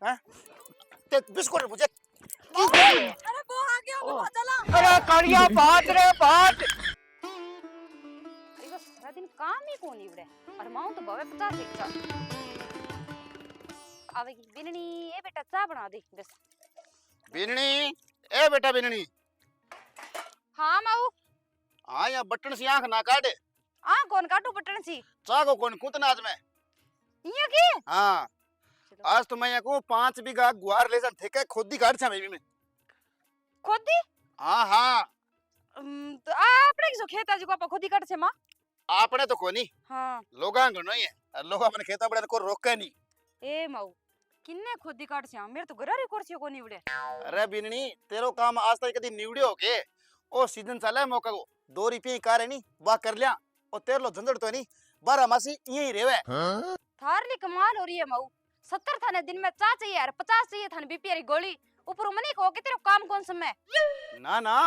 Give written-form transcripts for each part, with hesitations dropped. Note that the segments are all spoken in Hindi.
हैं ते बिस्कुट मुझे अरे वो आ गया वो चला। अरे करिया बात रे बात। इको सारा दिन काम ही कोनी इवड़े और माऊ तो बवे 50 एक चा आवेगी बिननी ए बेटा चा बना दे बस। बिननी ए बेटा बिननी हाँ माऊ हाँ या बटन सी आंख ना काटे आ कौन काटू बटन सी चाको कौन कुतना आज में ये की हाँ आज तो मैं को 5 बीघा गुआर ले जा ठेका खुद ही काट छा मैं भी में खुद दी हाँ हाँ तो आपने किसो खेत आज को आप खुद ही काट छे मां आपने तो कोनी हाँ लोगा गनो ही है लोग अपने खेता बड़े को रोके नहीं ए माऊ किन्ने खुद ही काट छे मेरे तो गरारी कुर्सी को नहीं उड़े। अरे बिननी तेरो काम आज तक कदी निवड़े हो के ओ सीजन चले मौका को 2 रुपये की कार है नी बा कर लिया और तेरे लो झंझट तो नहीं 12 मासी यही रेवे थारली कमाल हो रही है माऊ 70 थाने दिन में चा चाहिए यार 50 चाहिए थाने बीपी वाली गोली ऊपर मनी को के तेरा काम कौन समय ना ना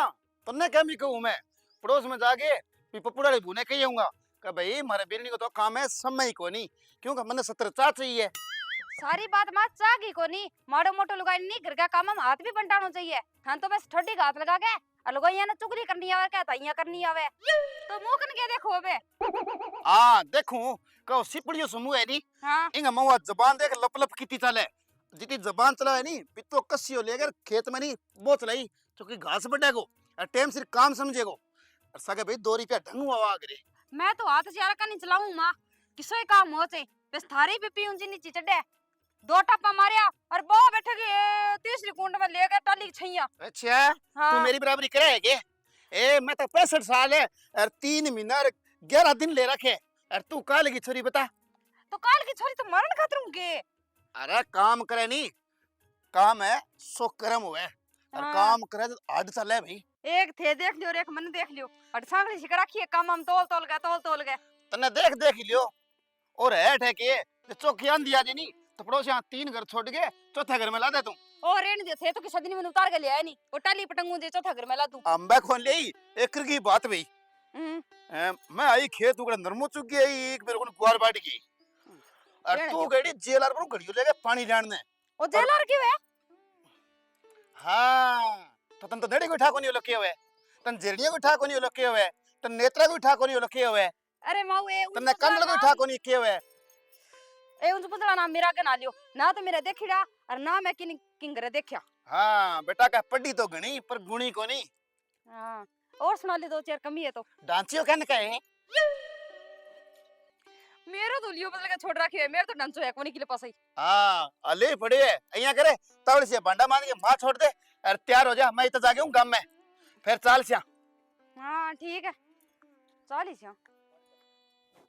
तन्ने क्या मी कहूं मैं पड़ोस में जाके पी पपुड़ा भूने कही आऊंगा कि भाई हमारे बिरनी को तो काम है समय को नहीं क्योंकि मैंने 70 चा चाहिए सारी बात मां चा की को नहीं माड़ो मोटो लुगाई नहीं घर का काम में हाथ भी बंटानो चाहिए थान तो बस ठड्डी हाथ लगा के और लुगाइया ने चुगली करनी आवे क्या ताइया करनी आवे तो मुकन के देखो बे हां देखूं कहो सिपड़ियो समूह है नी हां इंगा मवा जबान देख लप लप किती चले जितनी जबान चला है नी पितो कसियो लेकर खेत में नहीं वो चलाई क्योंकि घास बढ़ेगो और टाइम सिर काम समझेगो और सगे भाई 2 रुपया ढंग हुआ करे मैं तो हाथ से का नहीं चलाऊं मां किसोई काम हो चे बस थारी भी पी ऊंची नीचे चढ़े 2 टप्पा मारिया और बो बैठे के तीसरी कुंड में लेकर टाली छैया। अच्छा हाँ। तू मेरी बराबरी करे है के ए मैं तो 65 साल है और 3 महीना और 11 दिन ले रखे और तू काल की छोरी बता तो काल की छोरी तो मरण खतरू के अरे काम करे नहीं काम है सो कर्म हुए और हाँ। काम करे तो आड़ चले भाई एक थे देख लियो और एक मन देख लियो और सांगली सिक रखी काम हम तोल गए तने देख ही लियो और हेठ है के चौकी आंधी आ नहीं तो पड़ोस यहाँ 3 घर छोड़ के चौथे घर में ला दे तू ओ रेण दे थे तो किस दिन में उतार के ले आया नहीं वो टाली पटंगू दे चौथा घर में ला दूं अंबे खोल ले एक की बात भाई मैं आई खेत उगड़ नरमो चुक गई एक मेरे को गुआर बाट गई और तू गड़ी जेलर पर घड़ियो लेके पानी डालने ओ जेलर क्यों है हां तो तन तो धड़ी को ठाको नहीं लके हुए तन जेड़िया को ठाको नहीं लके हुए तन नेत्रा को ठाको नहीं लके हुए अरे माऊ ए तने कंडल को ठाको नहीं के हुए ए उन पुतला नाम मेरा के ना लियो ना तो मेरा देखिड़ा और ना मैं किंगरे देखया। हां बेटा का पढ़ी तो घणी पर गुणी को नहीं। हां और सुना ले 2 4 कमी है तो डांचियो कहने का है मेरो तो लियो बदल के छोड़ रखी है मेरे तो डंचो है कोनी के लिए पास ही। हां अले पड़े है अइया करे तावड़ से भांडा मान के मां छोड़ दे और तैयार हो जा मैं इतना जागे हूं गांव में फिर चाल से। हां ठीक है चाली से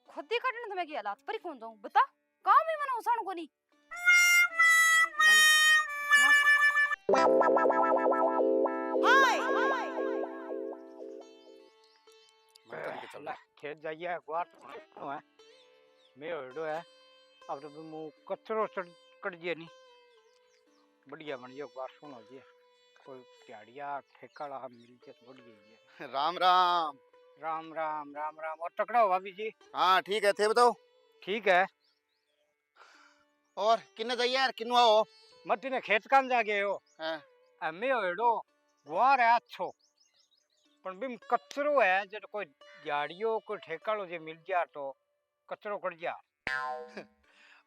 खुद ही कटने तुम्हें की हालात पर कौन दूं बता काम ही मना उसान कोनी खेत जाइए गुआर तो है मैं हेडो है अब तो मु कचरो कट जे नहीं बढ़िया बन जो गुआर सुनो जी कोई त्याड़िया ठेकाड़ा मिल जे तो बढ़िया राम राम राम राम राम राम और टकरा हो भाभी जी। हां ठीक है थे बताओ ठीक है और किन्ने जाइए यार किन्नु आओ मत ने खेत काम जा गए हो हां मैं हेडो गुआर है अच्छो पण बिम कचरो है जब कोई झाड़ियों को ठेकाड़ो जे मिल जा तो कचरो कट जा।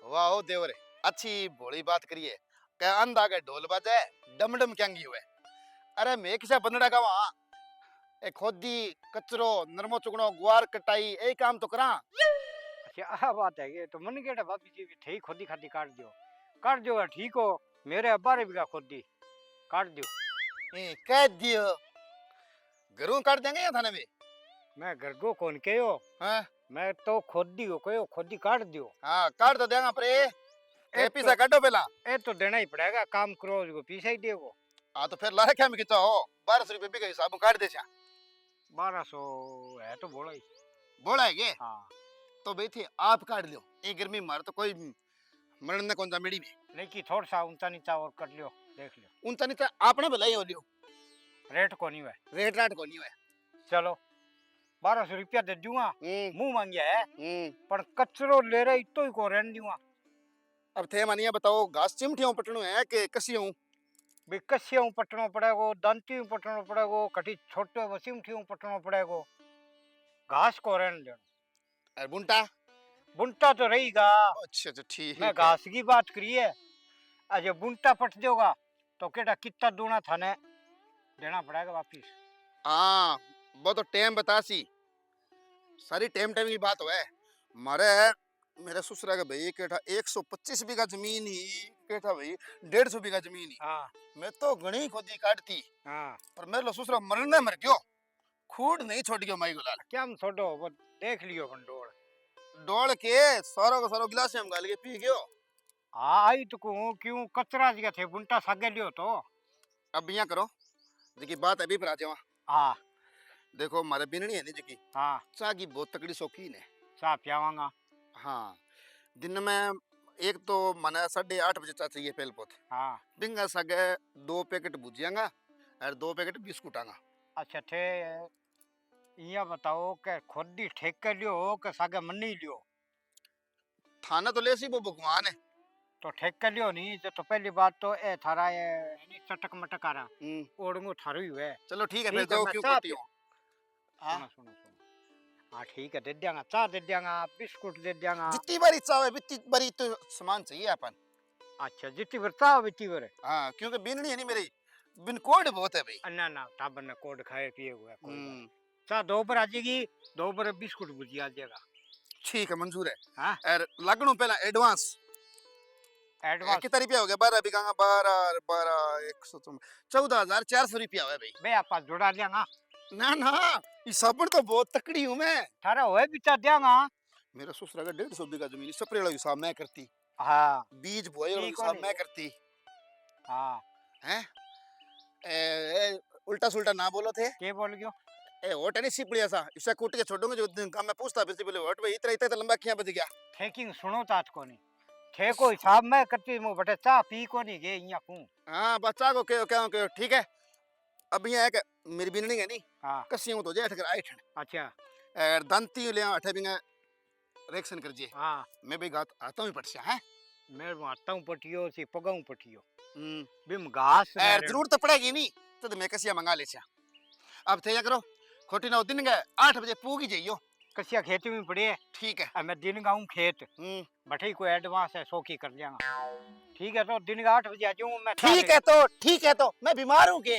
वाह देवरे अच्छी भोली बात करिए के अंधा के ढोल बजे डमडम क्यांगी हुए अरे मैं किसा बंदड़ा का वहां ए खोदी कचरो नरमो चुगणो गुआर कटाई ए काम तो करा। अच्छा आ बात है ये तो मन केड़ा भाभी जी भी ठई खोदी खादी काट दो ठीक हो मेरे 12 बीघा खोदी काट दो ए कह दियो घरों काट देंगे या थाने में मैं घर को कौन कहो हां मैं तो खोदी हो कहो खोदी काट दियो। हां काट तो देगा पर ए पैसा काटो पहला ए तो देना ही पड़ेगा काम करो को पैसा ही देगो। हां तो फिर लारे क्या में कितना हो 1200 रुपए भी के हिसाब में काट दे छा 1200 है तो बोला ही बोला है के हां तो भाई थी आप काट लियो ए गर्मी मार तो कोई मरण न कौन सा मेड़ी में लेकिन थोड़ा सा ऊंचा नीचा और कर लियो देख लियो ऊंचा नीचा आपने भलाई हो लियो रेट को नहीं है रेट राट को नहीं है चलो 1200 रुपया दे दूंगा मुंह मांगिया है पर कचरो ले रहे तो ही को रहन दूंगा अब थे मानिए बताओ घास चिमटियों पटणू है कि कसियों? भी कसियों पटनो पड़ेगो, दंतियों पटनो पड़ेगो, कटी छोटे वसीमठियों पटनो पड़ेगो। घास को रहने देना। और बुंटा? बुंटा तो रहेगा। अच्छा अच्छा ठीक मैं है। घास की बात करी है। अजय बुंटा पट देगा तो केटा कितना दूना थाने देना पड़ेगा वापिस। हाँ वो तो टेम बतासी, सारी टेम टेम की बात है। मारे मेरे ससुरा का भाई केठा 125 बीघा जमीन ही केठा भाई 150 बीघा जमीन ही। हाँ मैं तो घणी खोदी काटती हाँ। पर मेरे ससुरा मरने मर गयो, खूड नहीं छोड़ गयो माई गुलाल। क्या हम छोड़ो वो देख लियो भंडोर। डोल के सारो का सारो गिलास में गाल के पी गयो। हाँ आई तो कहूँ क्यों कचरा जिया थे बुंटा सागे लियो तो। अब यहाँ करो जी बात अभी पर आ जावा। हाँ देखो मारे बिननी है नी जी हाँ। चाह की बहुत तकड़ी शौकीन है। चाह पियावांगा। हाँ दिन में एक तो मने 8:30 बजे चाह चाहिए पहल पोत हाँ। बिंगा सगे 2 पैकेट भुजियागा और 2 पैकेट बिस्कुट आगा। अच्छा थे ये बताओ के खुद ही ठेके लियो के सागे मनी लियो। थाना तो लेसी वो भगवान है। तो ठेके लियो नहीं तो पहली बात तो ए थारा ये नहीं चटक मटक आ रहा ओड़ंगो थारू ही है। चलो ठीक है ठीक फिर है, जाओ मैं क्यों चाह करती हो। हाँ सुनो सुनो सुनो। हाँ ठीक है दे देंगा चाह दे देंगा बिस्कुट दे देंगा। जितनी बारी चाहे जितनी बारी तो सामान चाहिए अपन। अच्छा जितनी बार चाह बितनी बार। हाँ क्योंकि बिननी है नहीं मेरी बिन कोड बहुत है भाई। ना ना टाबर ने कोड खाए पिए हुए चाह 2 बार आ जाएगी 2 बार बिस्कुट भुजिया आ जाएगा। ठीक है मंजूर है। हाँ और लगनू पहला एडवांस एडवांस कितना रुपया हो गया 12 बिकांगा 12 12 100 14,400 रुपया है भाई। बे आपा जोड़ा देंगा। ना ना ये साबुन तो बहुत तकड़ी हूँ मैं। थारा होए बिचा देंगा। मेरा ससुरा का 150 बीघा जमीन स्प्रे वाला हिसाब मैं करती, हाँ बीज बोए वाला ठीक हिसाब होनी। मैं करती हाँ हैं। उल्टा सुल्टा ना बोलो थे। के बोल गयो। ए होट नहीं सिपड़िया सा इसे कूट के छोड़ूंगा जो दिन काम में पूछता फिर बोले होट भाई इतना इतना लंबा क्या बज गया। ठेकिंग सुनो तात को नहीं ठे को हिसाब में करती मु बटे चाह पी को नहीं गे इया कू। हाँ बच्चा को क्या ठीक है। अब यहाँ है कि मेरी बिननी है नहीं हाँ कसियों तो जे ठकर आई ठन अच्छा और दंती ले अठे बिंगा रिएक्शन कर जे हाँ मैं भी गात आता हूँ पटसा है। मैं मारता हूँ पटियो सी पगाऊं पटियो हम्म बिम घास और जरूरत तो पड़ेगी नहीं तो मैं कसिया मंगा ले छा। अब थे करो खोटी ना दिन गए 8 बजे पूगी जाइयो। कसिया खेती में पड़े ठीक है। मैं दिन गाऊं खेत बटे को एडवांस है सो की कर जाऊंगा। ठीक है तो दिन का 8 बजे आ जाऊंगा मैं। ठीक है तो मैं बीमार हूँ के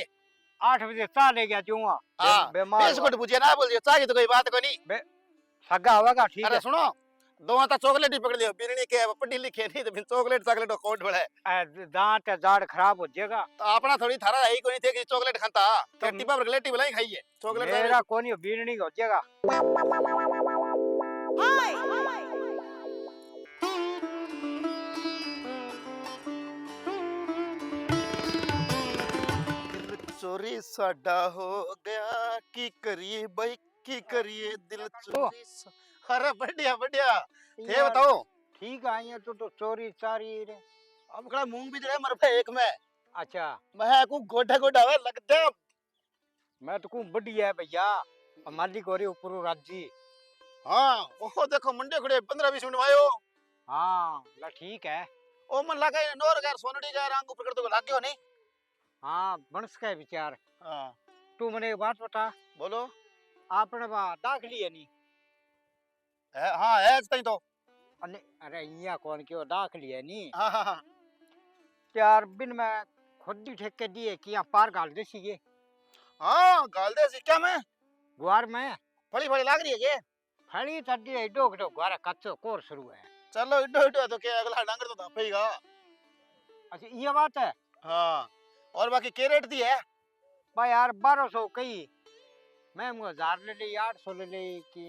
8 बजे चाह ले गया जाऊंगा। हाँ बीमार बिस्कुट बुझे ना बोल दियो चाहे तो कोई बात को नहीं। सगा होगा ठीक अरे है। सुनो दो हाथा चॉकलेट ही पकड़ लियो बिरनी के पढ़ी लिखी नहीं तो फिर चॉकलेट चॉकलेट कोट बड़ा है। दांत जाड़ खराब हो जाएगा तो अपना थोड़ी थारा है ही कोई नहीं थे कि चॉकलेट खाता तो टिपा पर गलेटी बुलाई खाइए चॉकलेट मेरा कोनी बीननी हो जाएगा। दिल चोरी साडा हो गया की करिए भाई की करिए दिल चोरी अरे बढ़िया बढ़िया थे बताओ। ठीक है ये तो चोरी चारी रे। अब कड़ा मूंग भी जड़े मर पे एक में अच्छा मैं को गोढ़ा गोढ़ा है लगते मैं तो कहूँ बढ़िया है भैया मालिक हो रही ऊपर राजी। हाँ ओहो देखो मंडे खड़े 15-20 मिनट में आयो। हाँ ला ठीक है। ओ मन लगा ये नोर गार सोनड़ी का रंग पकड़ तो लाग्यो नहीं। हाँ बनस का है विचार। हाँ तू मने एक बात बता बोलो। आपने बा दाखली है नहीं है हाँ है तई तो अरे इया कौन क्यों दाखली है नहीं। हाँ हाँ हाँ यार बिन में खुद ही ठेके दिए कि यहाँ पार गाल दे सी ये। हाँ गाल दे सी क्या मैं गुआर में फड़ी फड़ी लाग रही है ये फड़ी तड्डी है डोक डोक गुआर कच्चो कोर शुरू है। चलो इडो इडो तो क्या अगला डांगर तो धापेगा। अच्छा ये बात है। हाँ और बाकी के रेट दी है भाई यार 1200 कही मैं मुझे 1000 ले ले 800 ले ले कि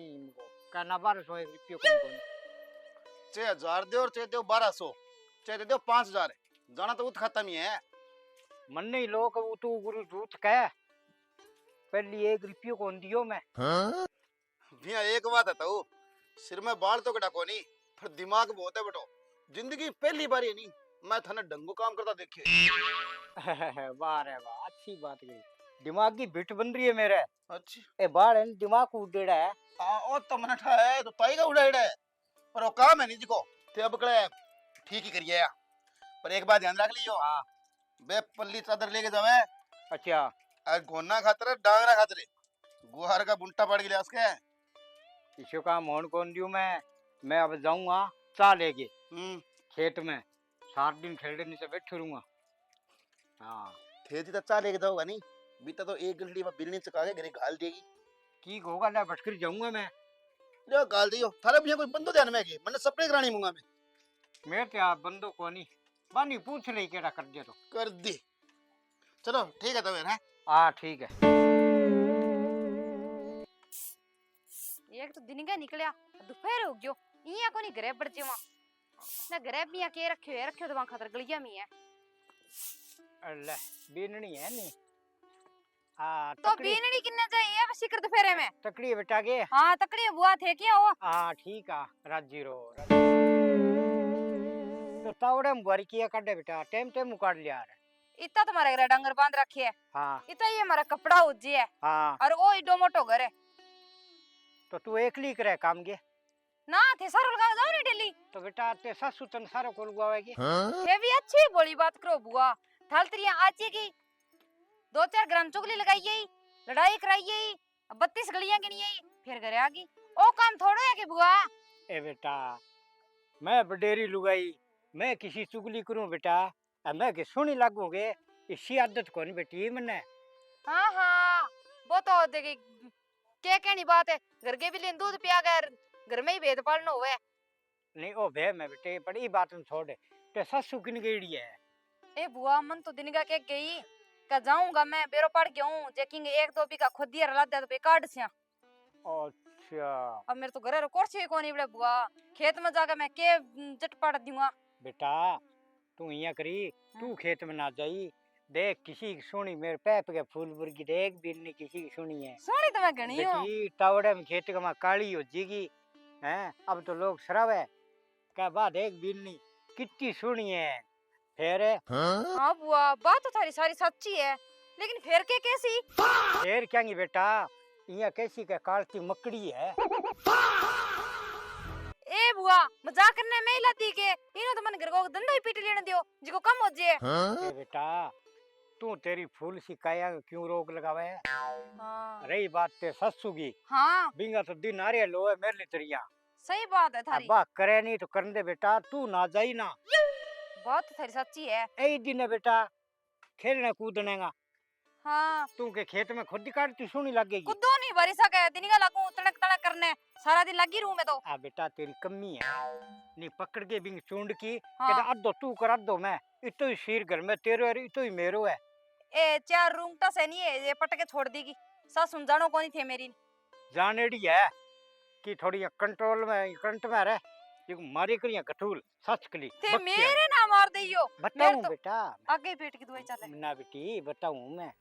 कहना 1200 एक रुपये कौन 6000 दे और 1200 चाहे दे 5000 जाना तो उत खत्म ही है। मन नहीं लोग वो तू गुरु झूठ कह पहली 1 रुपये कौन दियो मैं। भैया एक बात है तो सिर में बाल तो कटा को नहीं पर दिमाग बहुत है बेटो जिंदगी पहली बार ही नहीं मैं थाने डंगू काम करता देखे। वाह रे वाह अच्छी बात कही दिमाग की बिट बन रही है मेरे। अच्छी ए बाल है दिमाग उड़ेड़ा है। हाँ ओ तो मन है तो ताई का उड़ाइड़ा है पर वो काम है नहीं जिको ते अब कड़े ठीक ही करिए यार। पर एक बात ध्यान रख लियो, हाँ। बे पल्ली चादर लेके जावे, अच्छा और घोना खातर डांगरा खातर गुहार का बुंटा पड़ गया उसके। इसी का मोहन कौन दियो मैं अब जाऊंगा चा लेके खेत में 7 दिन खेलने नीचे बैठे रहूंगा। हाँ खेती तो चा लेके जाओगा नहीं, बीता तो एक गंडली में बिल्ली चका के घरे गाल देगी। ठीक होगा ना भटकर जाऊंगा मैं। जो गाल दियो थारे भैया कोई बंदो ध्यान में के मैंने सपने करानी मूंगा मैं। मैं क्या बंदो को नहीं बानी पूछ ले केड़ा कर दिया तो कर दी। चलो ठीक है तो फिर है। हाँ ठीक है। एक तो दिन का निकलिया दोपहर हो गयो इया को नहीं घरे बढ़ जावा ना घरे पिया के रखे तो वहां खातर गलिया में है। अल्लाह बीननी है नी। हाँ तो बीनड़ी किन्ने चाहिए बस सिकर दोपहरे में तकड़ी बेटा के। हाँ तकड़ी बुआ थे क्या वो। हाँ ठीक है राजी रो तो तावड़े में बुआरी किया काटे बेटा टाइम टाइम काट लिया यार। इतना तुम्हारे घर डंगर बांध रखे है। हाँ इतना ये हमारा कपड़ा उज्जी है। हाँ और वो इडो मोटो घर है। तो तू एकली करे काम के ना थे सारो लगा जाओ नी डेली। तो बेटा ते सासू तन सारो को लगवाएगी। ये भी अच्छी बोली बात करो बुआ थाल तरिया आची की 2-4 ग्राम चुगली लगाई यही लड़ाई कराई यही 32 गलियां गिनी यही फिर घरे आ गई। ओ काम थोड़ो है कि बुआ। ए बेटा मैं बडेरी लुगाई मैं किसी चुगली करूं बेटा मैं के सुनी लागूंगे इसी आदत को नहीं बेटी मने। हाँ हाँ वो तो देखी क्या कहनी बात है घर के भी लेन दूध पिया कर घर में ही भेद पालना हुआ है। नहीं ओ भे मैं बेटे बड़ी बात में छोड़ ते सासू किन गेड़ी है। ए बुआ मन तो दिन का के गई का जाऊंगा मैं बेरो पड़ गया हूं जेकिंग 1-2 बीघा खुद ही रला दे तो बेकाट से। अच्छा अब मेरे तो घरे कोर्सी को नहीं बड़े बुआ खेत में जाकर मैं के जट पड़ दूंगा। बेटा तू इया करी तू खेत में ना जाई देख किसी की सुनी मेरे पैप के फूल बुरगी देख बिन्नी किसी की सुनी है सोनी तो मैं घणी हूं बेटी टावड़े में खेत का काली हो जीगी हैं अब तो लोग शराब है क्या बात एक बिन्नी कितनी सुनी है फिर। हाँ बुआ बात तो थारी सारी सच्ची है लेकिन फिर के कैसी। फिर क्या बेटा इया कैसी का कालती मकड़ी है। ए बुआ मजाक करने में ही लाती के इनो तो मन घर को धंधा ही पीट लेने दियो जिको कम हो जे। ए बेटा तू तेरी फूल सी काया क्यों रोक लगावे। हाँ रही बात ते ससु की हाँ बिंगा तो दिन आ रहे लो है मेरे लिए तरिया सही बात है थारी। अब्बा करे नहीं तो करने दे बेटा तू ना जाई ना बात तो थारी सच्ची है। यही दिन है बेटा खेलने कूदने का हाँ तू के खेत में खुद ही काटती सुनी लगेगी। कुदो नहीं बारी सके दिन का लागू तड़क तड़क करने सारा दिन लगी रहूं मैं तो। आ बेटा तेरी कमी है नहीं पकड़ के बिंग चूंड की हाँ। कहता अद्धो तू कर अद्धो मैं इतो ही शीर घर में तेरो है इतो ही मेरो है। ए 4 रूम टा से नहीं है ये पटके छोड़ देगी सास सुनजानो को नहीं थे मेरी जानेड़ी है कि थोड़ी कंट्रोल में करंट में रह ये मारी करिया कठूल सच कली ते मेरे ना मार दियो। बताऊं मेरे तो बेटा आगे ही पेट की दवाई चले। ना बेटी बताऊं मैं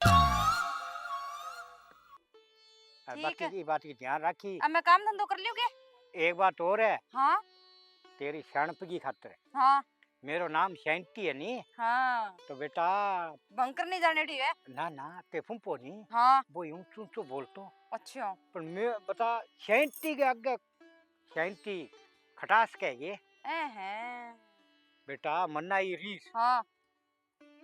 ठीक बाकी है। की बात की ध्यान रखी। अब मैं काम धंधो कर लियोगे। एक बात और है हाँ तेरी शानप की खातर हाँ मेरो नाम शांति है नी हाँ तो बेटा बंकर नहीं जाने डी है। ना ना ते फुंपो नहीं हाँ वो यूं चूचो बोलतो अच्छा पर मैं बता शांति के आगे शांति खटास के ये हैं बेटा मन्ना ये रीस हाँ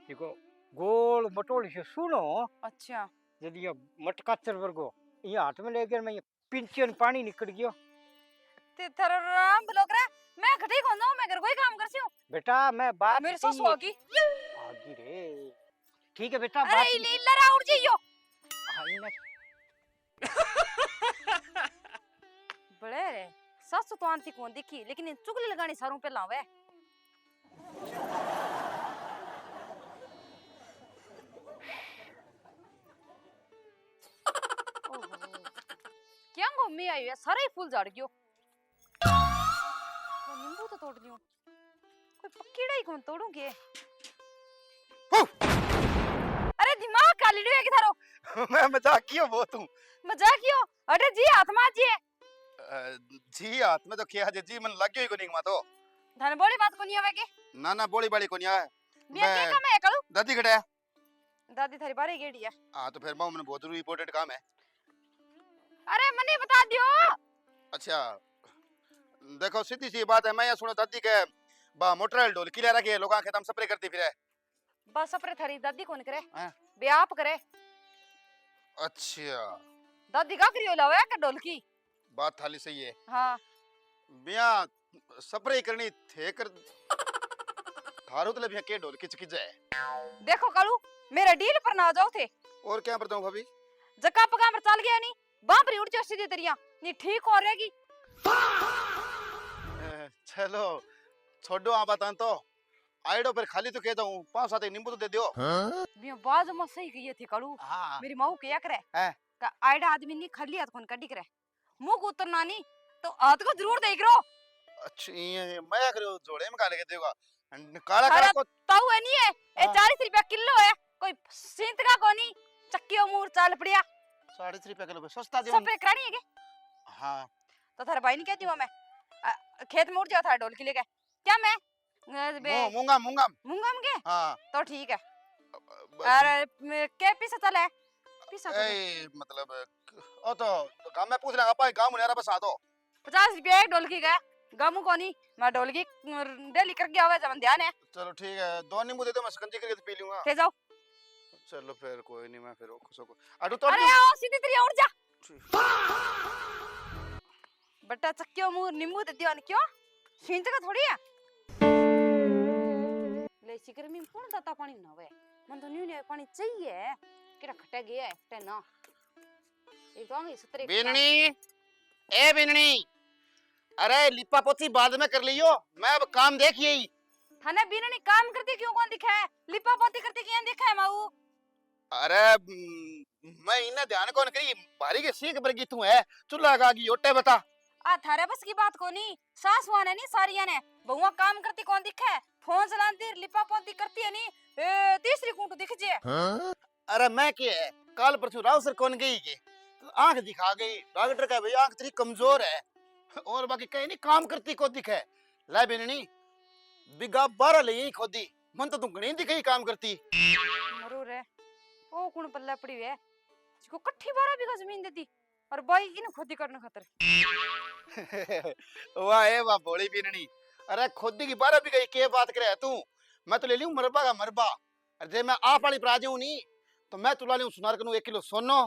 देखो गोल मटोल से सुनो अच्छा यदि ये मटका चरवर को ये हाथ में लेकर मैं ये पिंचन पानी निकल गयो ते थर राम ब्लॉक रे मैं घटी कौन जाऊं मैं घर कोई काम कर सियो। बेटा मैं बात मेरे सास होगी आगी रे ठीक है बेटा अरे इली लरा उड़ जियो बड़े रे सास तो आंती कौन देखी लेकिन इन चुगली लगानी सारों पे लावे। क्या घूमी आई है सारा ही फूल झाड़ गयो। मैं नींबू तो तोड़ लियो कोई पकीड़ा ही कौन तोड़ूंगे। अरे दिमाग काली रे की थारो मैं मजाक कियो वो तू मजाक कियो। अरे जी आत्मा जी है जी हाथ में तो किया जी मन लग गई को नहीं तो धन बोली बात को नहीं आवे के ना ना बोली बड़ी को नहीं है। बिया के काम है करू दादी खड़े दादी थारी बारी गेड़ी है। हाँ तो फिर मैंने बहुत जरूरी इंपॉर्टेंट काम है। अरे मनी बता दियो। अच्छा देखो सीधी सी बात है मैं ये सुनो दादी के बा मोटर ढोलकी ले रखी है लोग खेत हम स्प्रे करती फिर। बस अपने थारी दादी कौन करे हाँ। बे आप करे। अच्छा दादी का करियो लावे का ढोलकी। बात थाली सही है। हाँ बिया स्प्रे करनी थे कर थारो तो बिया के ढोलकी चकी जाए। देखो कालू मेरे डील पर ना आ जाओ थे। और क्या बताऊं भाभी? जका पगा पर चल गया नी बापरी उड़ जाओ सीधी तरिया नी ठीक हो रहेगी। चलो छोड़ो आ बात तो आइडो पर खाली तो कह दूं 5-7 नींबू तो दे दियो। बिया बाज में सही कही थी कालू। हाँ मेरी माऊ क्या करे हैं? का आइडा आदमी नी खाली हाथ कौन कडी करे मुंह को उतरना नी तो हाथ को जरूर देख रो। अच्छा ये मैं करो जोड़े में काले के देगा काला अरे काला को ताऊ है नहीं है ए हाँ। 40 रुपया किलो है कोई सींत का कोनी चक्कियों मूर चाल पड़िया 3.5 रुपया किलो पे सस्ता दियो। सब पे करानी है के हाँ तो थारे भाई ने कहती हूं मैं खेत में उड़ जाओ थारे ढोल के लेके क्या मैं मूंगा मूंगा मूंगा में के हाँ तो ठीक है। अरे के पीछे चले पीछे चले ए मतलब ओ तो काम में पूछ लेगा पाई गांव मुनेरा बस आ दो 50 रुपया एक ढोल की का गामू कोनी मैं ढोल की डेली करके आवे जब ध्यान है। चलो ठीक है 2 नींबू दे दो मैं शिकंजी करके पी लूंगा। के जाओ चलो फिर कोई नहीं मैं फिर खुशो को अडू तो अरे आओ सीधी तरिया उड़ जा बट्टा चक्कियों मुंह नींबू दे दियो क्यों सींत का थोड़ी है ले सिकर में कौन दाता पानी ना वे मन तो न्यू पानी चाहिए केड़ा खटे गया है ते ना एक तो आगे सतरे बिननी ए बिननी अरे लिपा पोती बाद में कर लियो मैं अब काम देखिए ही। थाने बिना नहीं काम करती क्यों कौन दिखा है लिपा पोती करती क्यों दिखा है माऊ। अरे मैं इन्हें ध्यान कौन करी भारी के सीख बरगी तू है चूल्हा गागी ओटे बता। आ थारे बस की बात कोनी सास वाने नहीं सारिया ने बहुआ काम करती कौन दिखा है फोन चलाती लिपा पोती करती है नी ए तीसरी कुंटू दिख जे। अरे मैं के काल परसों राव सर कौन गई के आंख दिखा गई डॉक्टर का भाई आंख तेरी कमजोर है और बाकी कहीं नहीं काम करती को दिखे ला बिननी बिगा 12 ले यही खोदी मन तो तू घणी दिखे काम करती मरू रे ओ कुण पल्ला पड़ी है जिको कट्ठी 12 बीघा जमीन देती और भाई इन खोदी करने खातर वाह ए वाह बोली बिननी अरे खोदी की 12 बीघा के बात करे तू मैं तो ले लूं मरबा का मरबा अरे जे मैं आप वाली प्राज हूं नी तो मैं तुला लूं सुनार कनु 1 किलो सोनो।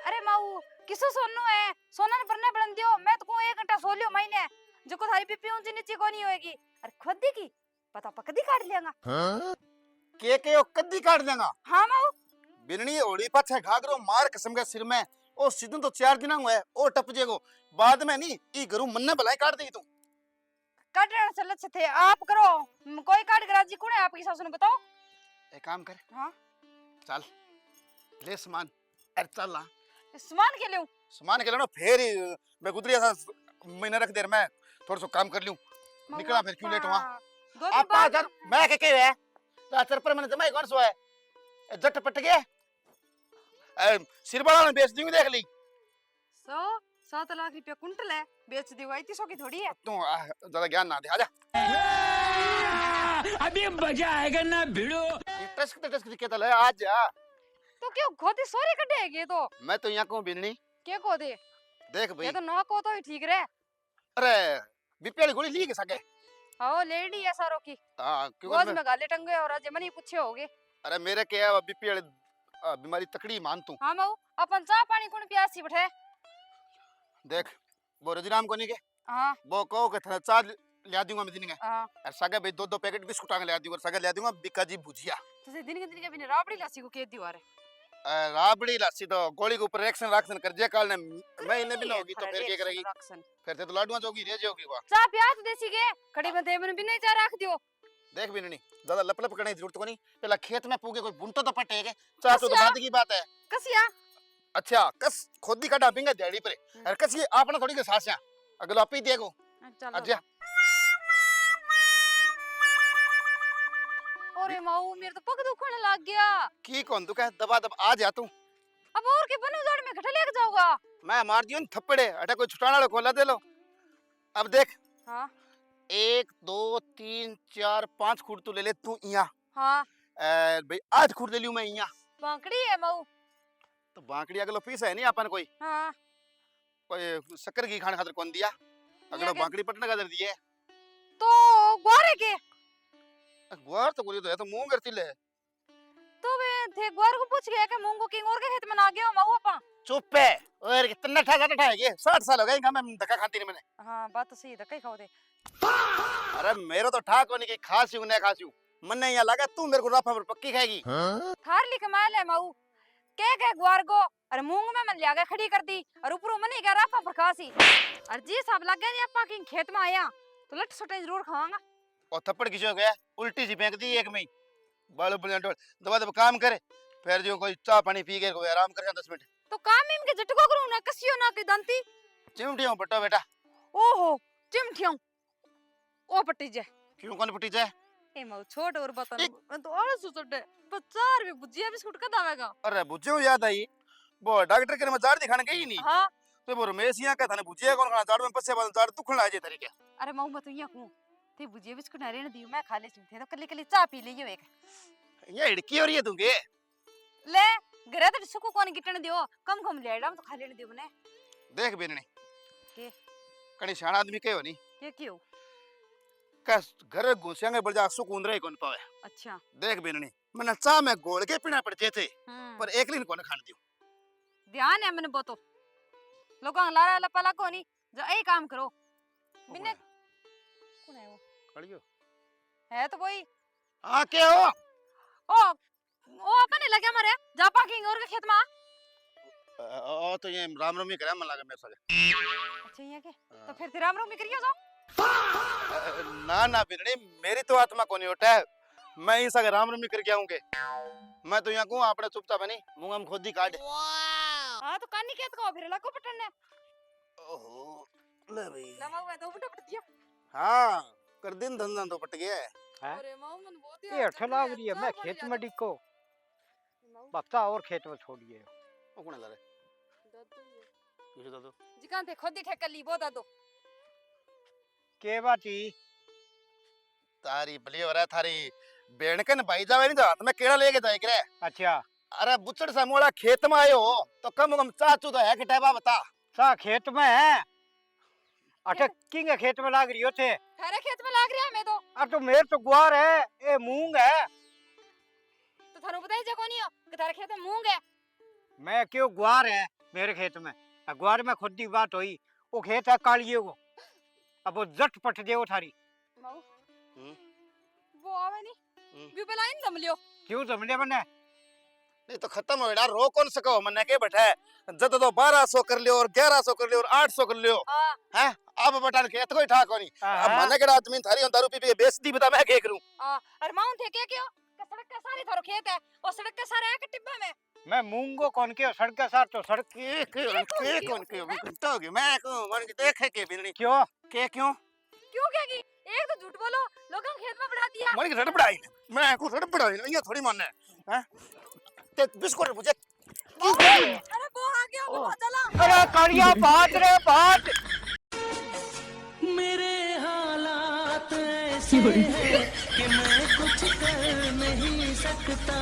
अरे माऊ किसो सोनो है सोना ने भरने बड़न दियो मैं तो को 1 घंटा सो लियो महीने जो को थारी बीपी ऊंची नीची कोनी होएगी अरे खोदी की पता पकदी काट लेगा के ओ कद्दी काट देगा। हां माऊ बिननी ओड़ी पाछे घाघरो मार कसम के सिर में ओ सीधन तो 4 दिन हुए ओ टप जेगो बाद में नी ई घरू मन्ने भलाई काट देगी तू काटना चलत से थे आप करो कोई काट गराजी कौन है आपकी सासू ने बताओ। एक काम कर हां चल ले सामान अरे चल ला सामान के ले सामान के लेना फिर मैं गुदरी ऐसा महीना रख देर मैं थोड़ा सा काम कर लूं निकला फिर क्यों लेट हुआ आप जर मैं के है चाचर पर मैंने जमाई कौन सो है जट पट गया सिर बड़ा ने बेच दूंगी देख ली 7 लाख रुपया कुंटल है बेच दी हुई 300 की थोड़ी है तू ज्यादा ज्ञान ना दे आजा अभी मजा आएगा ना भिड़ो। टस्क के तले आ जा तो क्यों खोदी सोरी कटेगी तो मैं तो यहाँ को बिननी के को दे देख भाई ये तो ना को तो ही ठीक रहे। अरे बीपी वाली गोली ली के सके आओ लेडी है सारो की हां गोद में गाले टंगे और आज मनी पूछे होगे। अरे मेरे के है बीपी वाली बीमारी तकड़ी मान तू। हां माऊ अपन चाह पानी कौन प्यासी बैठे देख वो रजराम को नहीं के हां वो कहो के थोड़ा चाय ले दूंगा मैं दिन के हां और सगे भाई 2 पैकेट बिस्कुट आगे ले दूंगा और सगे ले दूंगा बिका जी भुजिया तो से दिन के बिना राबड़ी लासी को के दीवार राबड़ी लासी तो गोली के ऊपर रिएक्शन कर जे काल ने मैं इन्हें भी ना होगी तो फिर क्या करेगी फिर ते तो लाडुआ जोगी रह जाओगी वाह चाह प्यास देसी के खड़ी बंदे में बिना चाह रख दियो देख भी नहीं ज्यादा लपलप करने की जरूरत को नहीं पहला खेत में पूगे कोई बुंटो तो पटेगे चाह तो बात की बात है कसिया अच्छा कस खोदी का डाबिंगा दिहाड़ी पर और कस ये आपने थोड़ी के सासिया अगलो आप ही देखो अच्छा अरे माऊ मेरे तो पग दुखने लग गया की कौन तू कह दबा दब आ जा तू अब और के बनो जड़ में घटे लेके जाऊंगा मैं मार दियो थप्पड़े अटा कोई छुटाना लो खोला दे लो अब देख हां 1 2 3 4 5 खूट तू ले ले तू इया हां भाई 8 खूट ले लियो मैं इया बांकड़ी है माऊ तो बांकड़ी अगलो पीस है नहीं अपन कोई हां कोई शक्कर की खाने खातिर कौन दिया अगलो बांकड़ी पटना का दर दिए तो ग्वार है के ग्वार तो बोली तो है तो मुंह करती ले। तो वे थे ग्वार को पूछ गया कि मूंग को किंग और के खेत में ना गया माऊ अपा। चुप है और कितना ठा ठा है ये 60 साल हो गए इनका, मैं धक्का खाती नहीं मैंने। हां बात तो सही है, कई खाओ दे। अरे मेरे तो ठा कोनी की खासी ने खासी मन नहीं लगा तू मेरे को राफा पर पक्की खाएगी। थार ली कमाल है माऊ के ग्वार को अरे मूंग में मन लिया खड़ी कर दी और ऊपर मन ही गया राफा पर खासी और जी सब लग गया अपा किंग खेत में आया तो लट सटे जरूर खावांगा। और थप्पड़ किसी हो गया उल्टी सी फेंक दी एक में ही। बालू बुलिया डोल दबा दबा काम करे फिर जो कोई चाय पानी पी के कोई आराम कर 10 मिनट। तो काम इनके झटको करूं ना कसियो ना के दंती चिमटियों बटो बेटा। ओहो चिमठियों ओ पट्टी जे क्यों कौन पटी जाए। ए माऊ छोड़ और बता मैं तो और सुसटे 50 रुपए भुजिया बिस्कुट का दावेगा। अरे बुझे याद आई वो डॉक्टर के में जाड़ दिखाने गई नहीं। हां तो वो रमेश यहाँ का था भुजिया कौन खाना जाड़ में पसे बाद जाड़ दुखन आ जे तरीके। अरे माऊ मैं तो यहाँ हूं थे भुजिया बिस्कुट ना रहने दियो मैं खा ले थे तो कल्ली चाय पी लियो एक ये हिड़की हो रही है तुमके ले घरे तो सुको कोनी गिटने दियो कम कम लेड़ा तो खा लेने दियो मने। देख बेननी के कणी शाना आदमी के हो नहीं के क्यों का घर घुसेंगे बजा सुकून रहे कौन पावे। अच्छा देख बेननी मैंने चाह में गोल के पीना पड़ते थे पर एक दिन कोने खान दियो। ध्यान है मैंने बोतो लोगों लारा लपला कोनी जो ए काम करो बिने कौन है वो खड़ियो है तो वही हां के हो ओ अपने लगे मरे जापा किंग और के खेत में ओ तो ये राम राम ही करे मन लगा मेरे साथ। अच्छा ये के तो फिर तेरा राम करियो जाओ। ना ना बिरणी मेरी तो आत्मा को नहीं उठा है मैं इस अगर राम राम कर गया हूं के मैं तो यहाँ को अपने चुपचाप नहीं मुंह हम खुद ही काट। हां तो कानी खेत को फिर लको पटन ने ओहो ले भाई लमा हुआ तो पट दिया। हां कर दिन धंधा तो पट गया है। अरे माऊ मन बहुत ही ये ठला रही है मैं खेत में डिको बच्चा और खेत में छोड़िए। ओ कौन है रे दादू किसे दादू जिकान थे खुद ही ठेका ली वो दादू के बाती तारी भली हो रहा है थारी बेणकन भाई जावे नहीं तो हाथ में केड़ा लेके जाए करे। अच्छा अरे बुच्चड़ सा मोड़ा खेत में आयो तो कम से कम चाचू तो है कि टाइबा बता सा खेत में है अटे किंग खेत में लाग रही हो थे थारे खेत में लाग रहा मैं तो अब तो मेरे तो ग्वार है ए मूंग है तो थारो बताई जा कोनी हो कि थारे खेत में मूंग है। मैं क्यों ग्वार है मेरे खेत में ग्वार में खुद की बात हुई वो खेत है कालिए को अब वो जट पट दे वो थारी माऊ वो आवे नहीं भी पहला इन दम लियो क्यों जमने बने नहीं तो खत्म हो गया रो कौन सको मन्ने के बैठा है जद तो 1200 कर लियो और 1100 कर लियो और 800 कर लियो हैं अब बटन खेत कोई ठा कोनी अब मन्ने के आदमी थारी on दारू पी पी बेच दी बता मैं के करूं। और माउन थे के क्यों कि सड़क के सारे थारो खेत है और सड़क के सारे है के टिब्बे में मैं मूंगो कौन के सड़क के साथ तो सड़क के कौन के घंटा हो गया मैं को मन के देखे के बिननी क्यों के क्यों कहेगी एक तो झूठ बोलो लोगों खेत में बढ़ा दिया मन की रट पड़ाई मैं को रट पड़ाई ये थोड़ी मानने हैं ते बिस्कुट मुझे अरे वो आ गया वो चला अरे कालिया बात रे बात मेरे हालात ऐसे हैं कि मैं कुछ कर नहीं सकता।